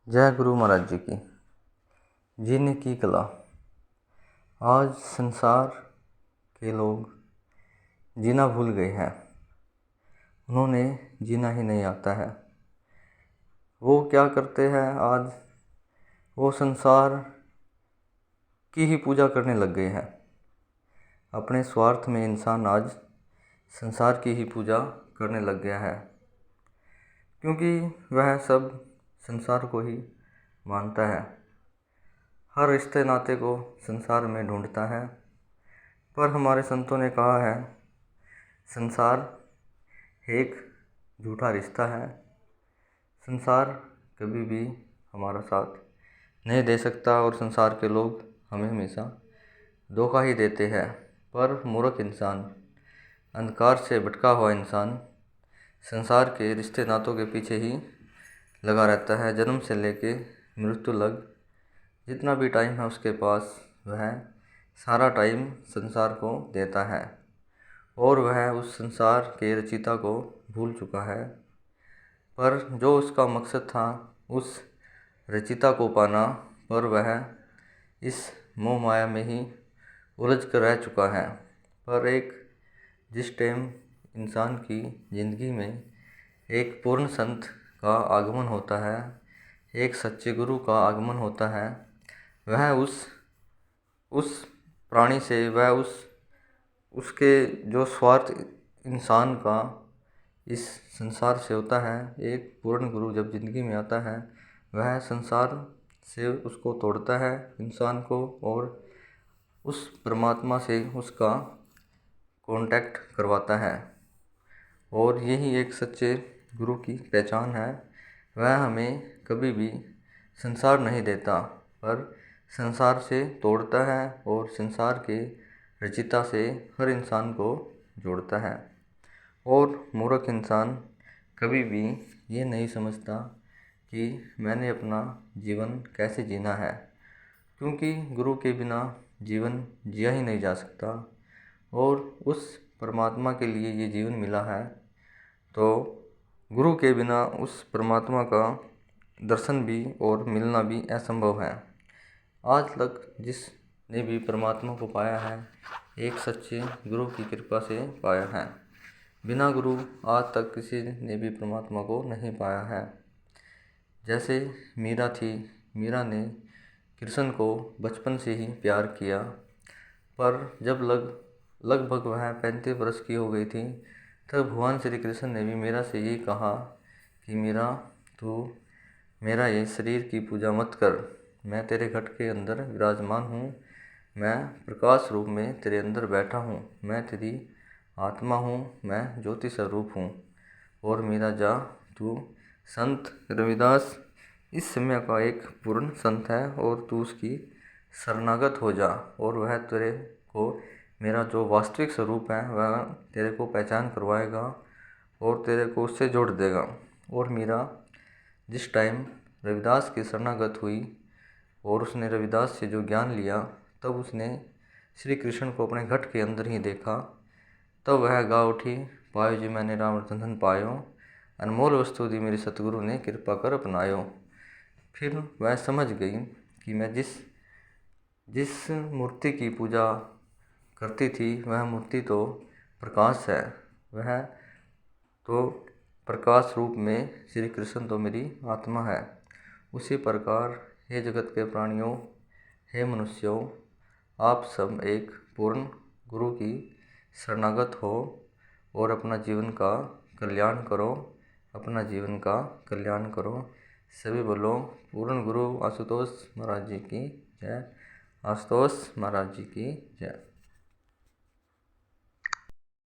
जय गुरु महाराज जी की। जीने की कला। आज संसार के लोग जीना भूल गए हैं। उन्होंने जीना ही नहीं आता है। वो क्या करते हैं, आज वो संसार की ही पूजा करने लग गए हैं। अपने स्वार्थ में इंसान आज संसार की ही पूजा करने लग गया है, क्योंकि वह सब संसार को ही मानता है। हर रिश्ते नाते को संसार में ढूंढता है। पर हमारे संतों ने कहा है, संसार एक झूठा रिश्ता है। संसार कभी भी हमारा साथ नहीं दे सकता और संसार के लोग हमें हमेशा धोखा ही देते हैं। पर मूर्ख इंसान, अंधकार से भटका हुआ इंसान संसार के रिश्ते नातों के पीछे ही लगा रहता है। जन्म से लेके मृत्यु लग जितना भी टाइम है उसके पास, वह सारा टाइम संसार को देता है और वह उस संसार के रचयिता को भूल चुका है। पर जो उसका मकसद था उस रचयिता को पाना, पर वह इस मोह माया में ही उलझ कर रह चुका है। पर जिस टाइम इंसान की ज़िंदगी में एक पूर्ण संत का आगमन होता है, एक सच्चे गुरु का आगमन होता है, वह उस प्राणी से, वह उसके जो स्वार्थ इंसान का इस संसार से होता है, एक पूर्ण गुरु जब ज़िंदगी में आता है, वह संसार से उसको तोड़ता है इंसान को और उस परमात्मा से उसका कांटेक्ट करवाता है। और यही एक सच्चे गुरु की पहचान है। वह हमें कभी भी संसार नहीं देता, पर संसार से तोड़ता है और संसार के रचयिता से हर इंसान को जोड़ता है। और मूर्ख इंसान कभी भी ये नहीं समझता कि मैंने अपना जीवन कैसे जीना है, क्योंकि गुरु के बिना जीवन जिया ही नहीं जा सकता। और उस परमात्मा के लिए ये जीवन मिला है, तो गुरु के बिना उस परमात्मा का दर्शन भी और मिलना भी असंभव है। आज तक जिसने भी परमात्मा को पाया है, एक सच्चे गुरु की कृपा से पाया है। बिना गुरु आज तक किसी ने भी परमात्मा को नहीं पाया है। जैसे मीरा थी, मीरा ने कृष्ण को बचपन से ही प्यार किया, पर जब लगभग वह 35 वर्ष की हो गई थी, तब भगवान श्री कृष्ण ने भी मीरा से ये कहा कि मीरा, तू मेरा ये शरीर की पूजा मत कर। मैं तेरे घट के अंदर विराजमान हूँ, मैं प्रकाश रूप में तेरे अंदर बैठा हूँ, मैं तेरी आत्मा हूँ, मैं ज्योति स्वरूप हूँ। और मीरा जा, तू संत रविदास इस समय का एक पूर्ण संत है और तू उसकी शरणागत हो जा, और वह तेरे को मेरा जो वास्तविक स्वरूप है वह तेरे को पहचान करवाएगा और तेरे को उससे जोड़ देगा। और मीरा जिस टाइम रविदास की शरणागत हुई और उसने रविदास से जो ज्ञान लिया, तब उसने श्री कृष्ण को अपने घट के अंदर ही देखा। तब वह गा उठी, पायो जी मैंने राम रतन पायो, अनमोल वस्तु दी मेरे सतगुरु ने कृपा कर अपनायो। फिर वह समझ गई कि मैं जिस मूर्ति की पूजा करती थी, वह मूर्ति तो प्रकाश है, वह तो प्रकाश रूप में श्री कृष्ण तो मेरी आत्मा है। उसी प्रकार हे जगत के प्राणियों, हे मनुष्यों, आप सब एक पूर्ण गुरु की शरणागत हो और अपना जीवन का कल्याण करो, अपना जीवन का कल्याण करो। सभी बोलो पूर्ण गुरु आशुतोष महाराज जी की जय। आशुतोष महाराज जी की जय।